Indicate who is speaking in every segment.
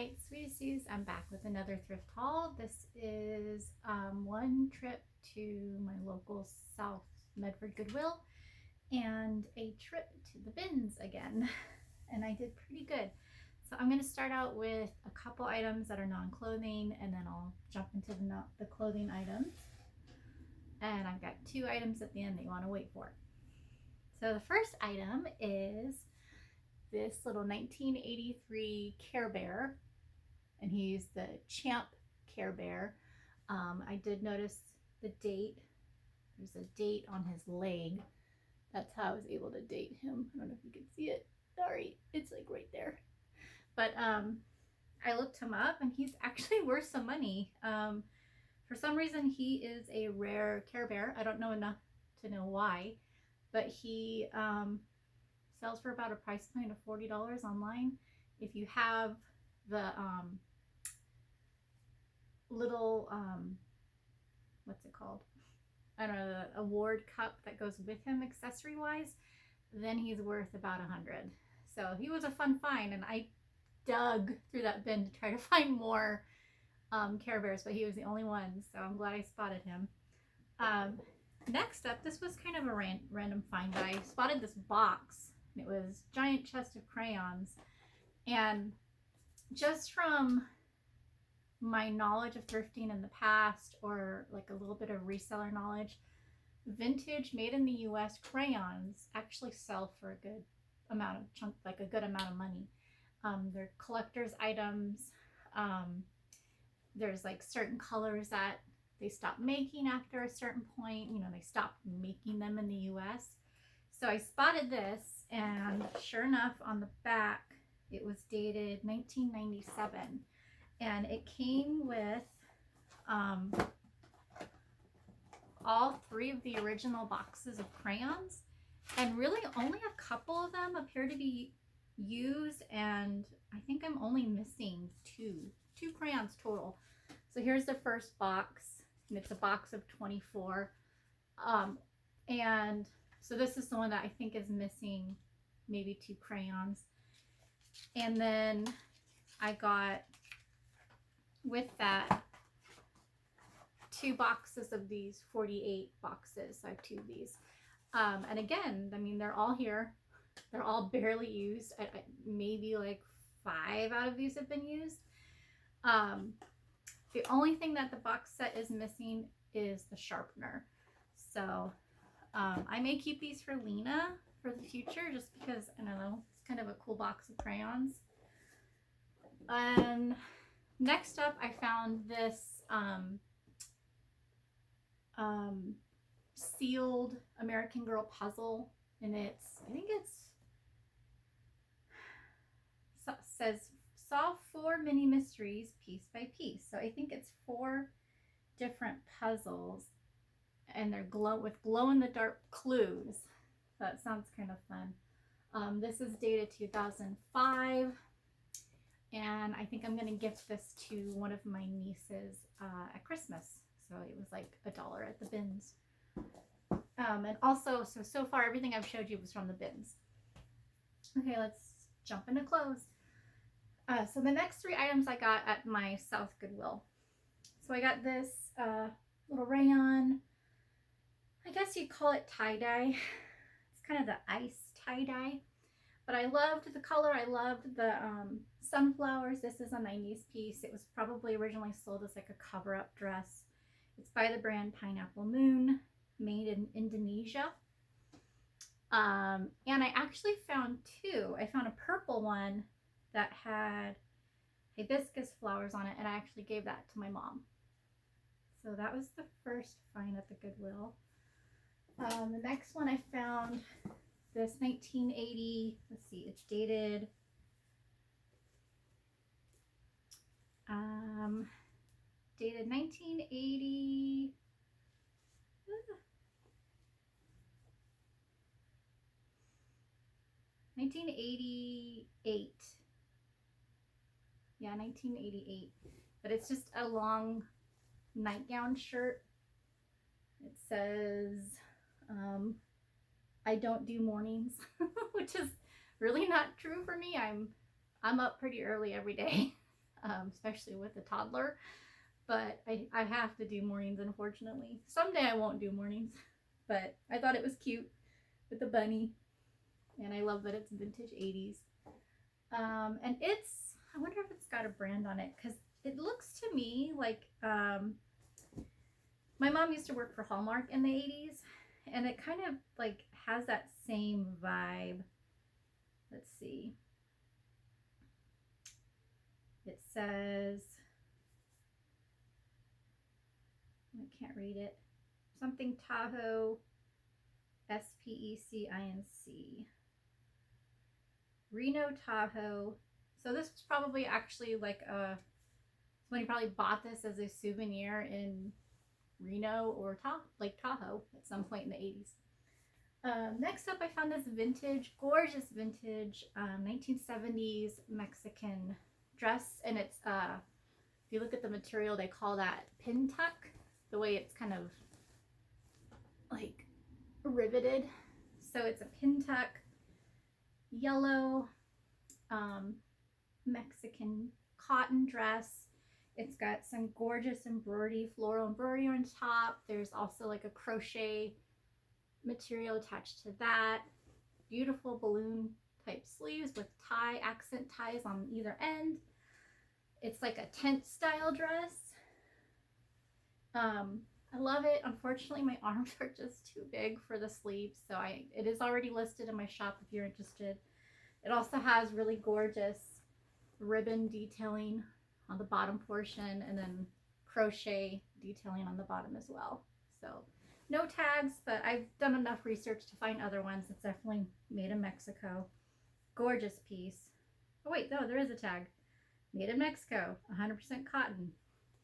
Speaker 1: Alright, Sweetie Sue's, I'm back with another thrift haul. This is one trip to my local South Medford Goodwill and a trip to the bins again. And I did pretty good. So I'm going to start out with a couple items that are non-clothing, and then I'll jump into the clothing items. And I've got two items at the end that you want to wait for. So the first item is this little 1983 Care Bear, and he's the Champ Care Bear. I did notice the date. There's a date on his leg. That's how I was able to date him. I don't know if you can see it. Sorry, it's like right there. But I looked him up, and he's actually worth some money. For some reason, he is a rare Care Bear. I don't know enough to know why, but he sells for about a price point of $40 online. If you have the little what's it called, I don't know, the award cup that goes with him accessory wise, then he's worth about $100. So he was a fun find, and I dug through that bin to try to find more Care Bears, but he was the only one, so I'm glad I spotted him. Next up, this was kind of a random find, but I spotted this box. It was giant chest of crayons, and just from my knowledge of thrifting in the past, or like a little bit of reseller knowledge, vintage made in the US crayons actually sell for a good amount of money. They're collector's items. There's like certain colors that they stopped making after a certain point. You know, they stopped making them in the US. So I spotted this, and sure enough, on the back, it was dated 1997. And it came with all three of the original boxes of crayons. And really only a couple of them appear to be used, and I think I'm only missing two crayons total. So here's the first box, and it's a box of 24. And so this is the one that I think is missing maybe two crayons. And then I got, with that, two boxes of these 48 boxes. So I have two of these. And again, I mean, they're all here. They're all barely used. Maybe like 5 out of these have been used. The only thing that the box set is missing is the sharpener. So I may keep these for Lena for the future, just because, I don't know, it's kind of a cool box of crayons. Next up, I found this sealed American Girl puzzle, and I think it says solve 4 mini mysteries piece by piece. So I think it's 4 different puzzles, and they're glow in the dark clues. That sounds kind of fun. This is dated 2005, and I think I'm going to gift this to one of my nieces at Christmas. So it was like $1 at the bins. And also, so far everything I've showed you was from the bins. Okay, let's jump into clothes. So the next 3 items I got at my South Goodwill. So I got this little rayon. I guess you'd call it tie-dye. It's kind of the ice tie-dye. But I loved the color. I loved the sunflowers. This is a 90s piece. It was probably originally sold as like a cover-up dress. It's by the brand Pineapple Moon, made in Indonesia. And I actually found 2. I found a purple one that had hibiscus flowers on it, and I actually gave that to my mom. So that was the first find at the Goodwill. The next one I found, this 1980, let's see, it's dated dated 1980. 1988. Yeah, 1988. But it's just a long nightgown shirt. It says, I don't do mornings, which is really not true for me. I'm up pretty early every day. especially with a toddler. But I have to do mornings, unfortunately. Someday I won't do mornings, but I thought it was cute with the bunny, and I love that it's vintage 80s. And I wonder if it's got a brand on it, because it looks to me like my mom used to work for Hallmark in the 80s, and it kind of like has that same vibe. Let's see. It says, I can't read it. Something Tahoe, SPECINC. Reno, Tahoe. So this was probably actually like somebody probably bought this as a souvenir in Reno or Lake Tahoe at some point in the 80s. Next up, I found this vintage, gorgeous vintage 1970s Mexican dress, and it's if you look at the material, they call that pin tuck, the way it's kind of like riveted. So it's a pin tuck, yellow Mexican cotton dress. It's got some gorgeous embroidery, floral embroidery on top. There's also like a crochet material attached to that. Beautiful balloon type sleeves with accent ties on either end. It's like a tent style dress. I love it. Unfortunately, my arms are just too big for the sleeves, so it is already listed in my shop if you're interested. It also has really gorgeous ribbon detailing on the bottom portion, and then crochet detailing on the bottom as well. So no tags, but I've done enough research to find other ones. It's definitely made in Mexico. Gorgeous piece. Oh wait, no, there is a tag. Made in Mexico, 100% cotton.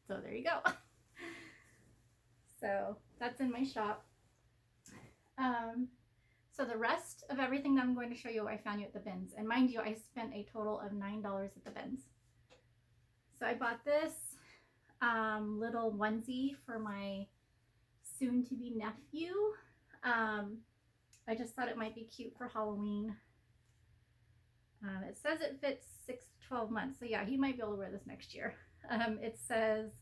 Speaker 1: So there you go. So that's in my shop. So the rest of everything that I'm going to show you, I found you at the bins. And mind you, I spent a total of $9 at the bins. So I bought this little onesie for my soon-to-be nephew. I just thought it might be cute for Halloween. It says it fits 6 to 12 months. So yeah, he might be able to wear this next year. It says,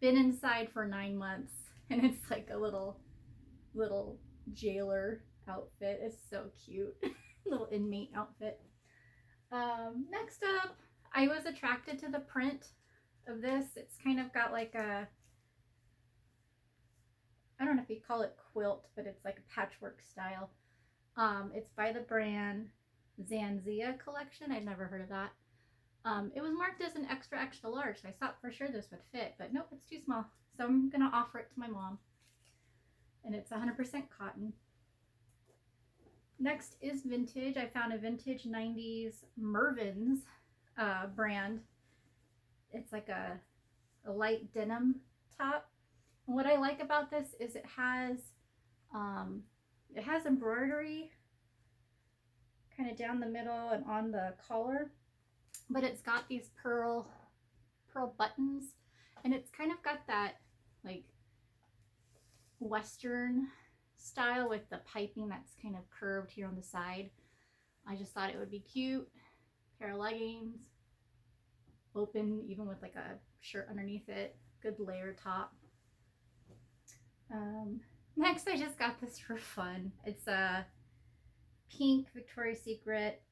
Speaker 1: been inside for 9 months. And it's like a little jailer outfit. It's so cute. Little inmate outfit. Next up, I was attracted to the print of this. It's kind of got like a, I don't know if you call it quilt, but it's like a patchwork style. It's by the brand Zanzia Collection. I'd never heard of that. It was marked as an extra large, so I thought for sure this would fit, but nope, it's too small. So I'm gonna offer it to my mom. And it's 100% cotton. Next is vintage. I found a vintage 90s Mervyn's brand. It's like a light denim top. And what I like about this is it has embroidery kind of down the middle and on the collar, but it's got these pearl buttons, and it's kind of got that like Western style with the piping that's kind of curved here on the side. I just thought it would be cute. Pair of leggings, open even with like a shirt underneath it. Good layer top. Next, I just got this for fun. It's a pink Victoria's Secret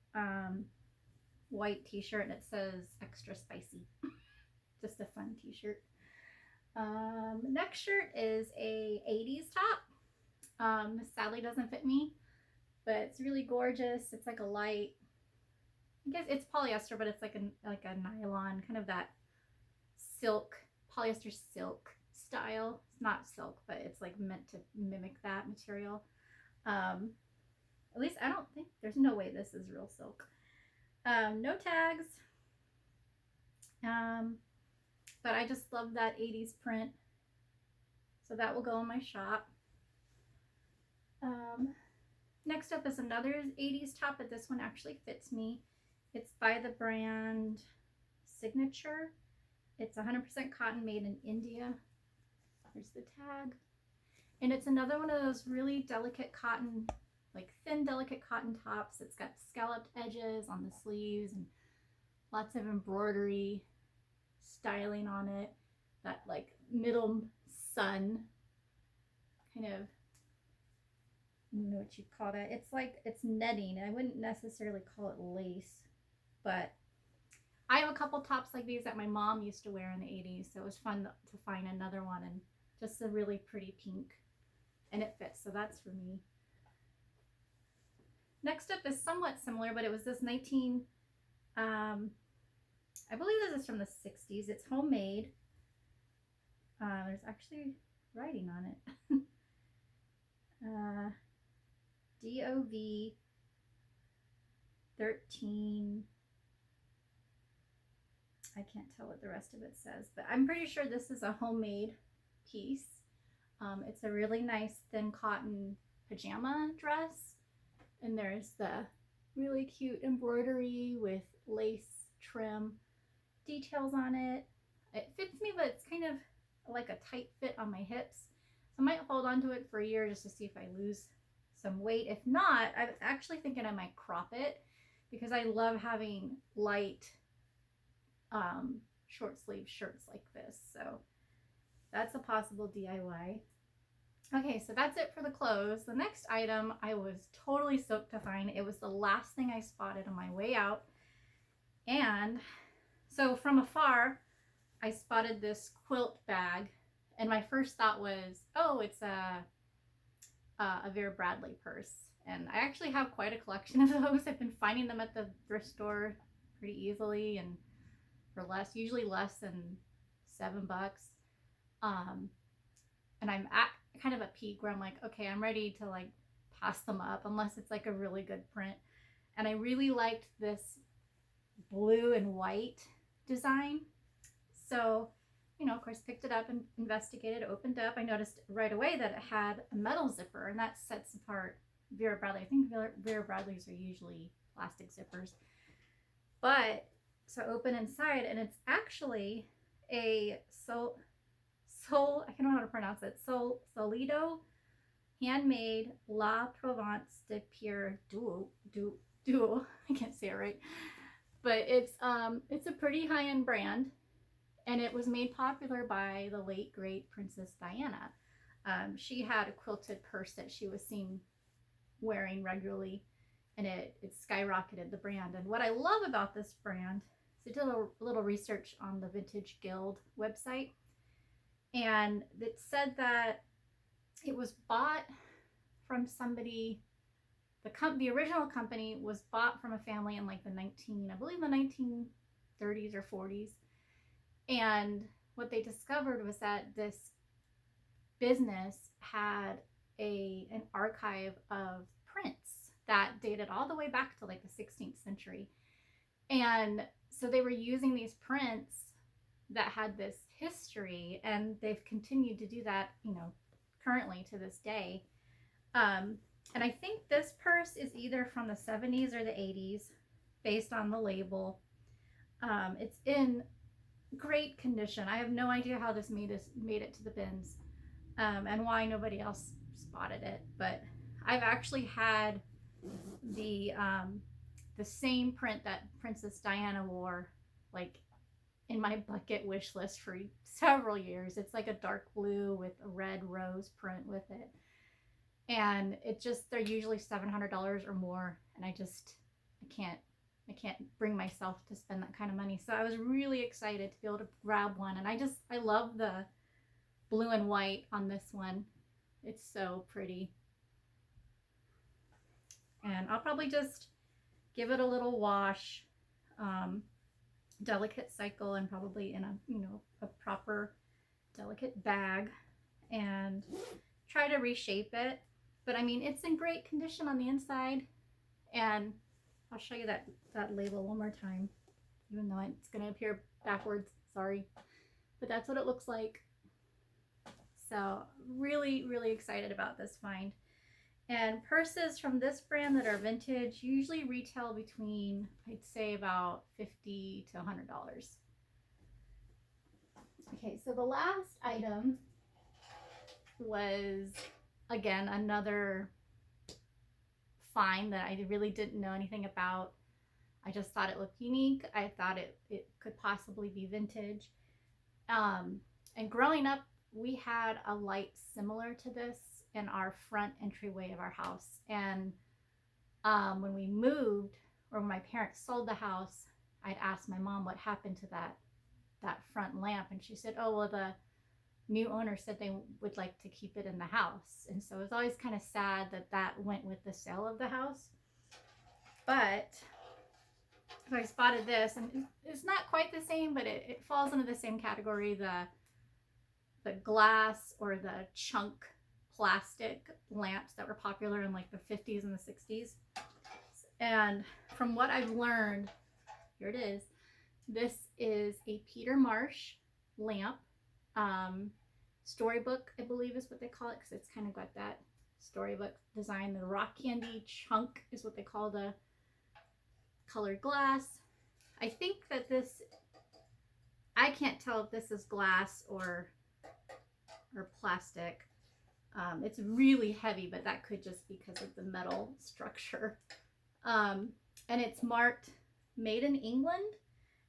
Speaker 1: white t-shirt, and it says extra spicy. Just a fun t-shirt. Next shirt is a 80s top. This sadly doesn't fit me, but it's really gorgeous. It's like a light, I guess it's polyester, but it's like a nylon, kind of that silk, polyester silk style. It's not silk, but it's like meant to mimic that material. At least I don't think, there's no way this is real silk. No tags. But I just love that 80s print. So that will go in my shop. Next up is another 80s top, but this one actually fits me. It's by the brand Signature. It's 100% cotton, made in India. Here's the tag. And it's another one of those really delicate cotton, like thin, delicate cotton tops. It's got scalloped edges on the sleeves and lots of embroidery. styling on it, that like middle sun kind of, I don't know what you'd call that. It's like, it's netting. I wouldn't necessarily call it lace, but I have a couple tops like these that my mom used to wear in the 80s. So it was fun to find another one, and just a really pretty pink, and it fits. So that's for me. Next up is somewhat similar, but it was this I believe this is from the 60s. It's homemade. There's actually writing on it. DOV 13. I can't tell what the rest of it says, but I'm pretty sure this is a homemade piece. It's a really nice thin cotton pajama dress, and there's the really cute embroidery with lace trim details on it. It fits me, but it's kind of like a tight fit on my hips. So I might hold on to it for a year just to see if I lose some weight. If not, I'm actually thinking I might crop it, because I love having light short sleeve shirts like this. So that's a possible DIY. Okay, so that's it for the clothes. The next item I was totally stoked to find. It was the last thing I spotted on my way out. And so from afar, I spotted this quilt bag, and my first thought was, oh, it's a Vera Bradley purse. And I actually have quite a collection of those. I've been finding them at the thrift store pretty easily, and for less, usually less than $7. And I'm at kind of a peak where I'm like, okay, I'm ready to like pass them up unless it's like a really good print. And I really liked this blue and white design. So, you know, of course, picked it up and investigated, opened up. I noticed right away that it had a metal zipper, and that sets apart Vera Bradley. I think Vera Bradleys are usually plastic zippers. But so open inside, and it's actually a I don't know how to pronounce it. Solido handmade La Provence de Pierre Duo. I can't say it right, but it's a pretty high-end brand, and it was made popular by the late great Princess Diana. She had a quilted purse that she was seen wearing regularly, and it skyrocketed the brand. And what I love about this brand is I did a little research on the Vintage Guild website, and it said that it was bought from somebody. The original company was bought from a family in like the 1930s or 40s. And what they discovered was that this business had an archive of prints that dated all the way back to like the 16th century. And so they were using these prints that had this history, and they've continued to do that, you know, currently to this day. And I think this purse is either from the 70s or the 80s based on the label. It's in great condition. I have no idea how this made it to the bins, and why nobody else spotted it, but I've actually had the same print that Princess Diana wore like in my bucket wish list for several years. It's like a dark blue with a red rose print with it, and they're usually $700 or more, and I can't bring myself to spend that kind of money. So I was really excited to be able to grab one, and I love the blue and white on this one. It's so pretty. And I'll probably just give it a little wash, delicate cycle, and probably in a proper delicate bag, and try to reshape it. But I mean, it's in great condition on the inside, and I'll show you that label one more time, even though it's going to appear backwards, sorry, but that's what it looks like. So really, really excited about this find. And purses from this brand that are vintage usually retail between, I'd say, about $50 to $100. Okay, so the last item was, again, another find that I really didn't know anything about. I just thought it looked unique. I thought it could possibly be vintage. And growing up, we had a light similar to this in our front entryway of our house. And when we moved, or when my parents sold the house, I'd asked my mom what happened to that front lamp, and she said, "Oh, well, the new owner said they would like to keep it in the house." And so it was always kind of sad that that went with the sale of the house. But so I spotted this, and it's not quite the same, but it falls into the same category, the glass or the chunk plastic lamps that were popular in like the 50s and the 60s. And from what I've learned, here it is. This is a Peter Marsh lamp. Storybook, I believe is what they call it, because it's kind of got that storybook design. The rock candy chunk is what they call the colored glass. I think that this, I can't tell if this is glass or plastic. It's really heavy, but that could just be because of the metal structure. And it's marked made in England.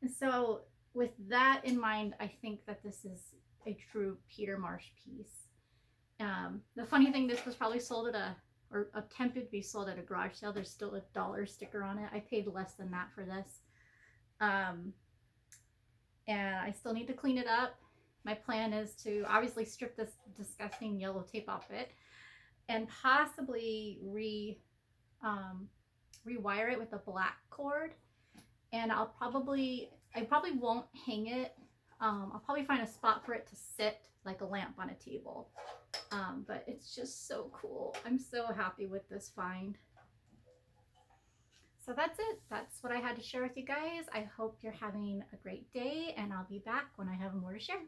Speaker 1: And so with that in mind, I think that this is a true Peter Marsh piece. The funny thing, this was probably sold at or attempted to be sold at a garage sale. There's still a dollar sticker on it. I paid less than that for this. And I still need to clean it up. My plan is to obviously strip this disgusting yellow tape off it and possibly rewire it with a black cord. And I probably won't hang it. I'll probably find a spot for it to sit like a lamp on a table. But it's just so cool. I'm so happy with this find. So that's it. That's what I had to share with you guys. I hope you're having a great day, and I'll be back when I have more to share.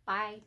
Speaker 1: Bye.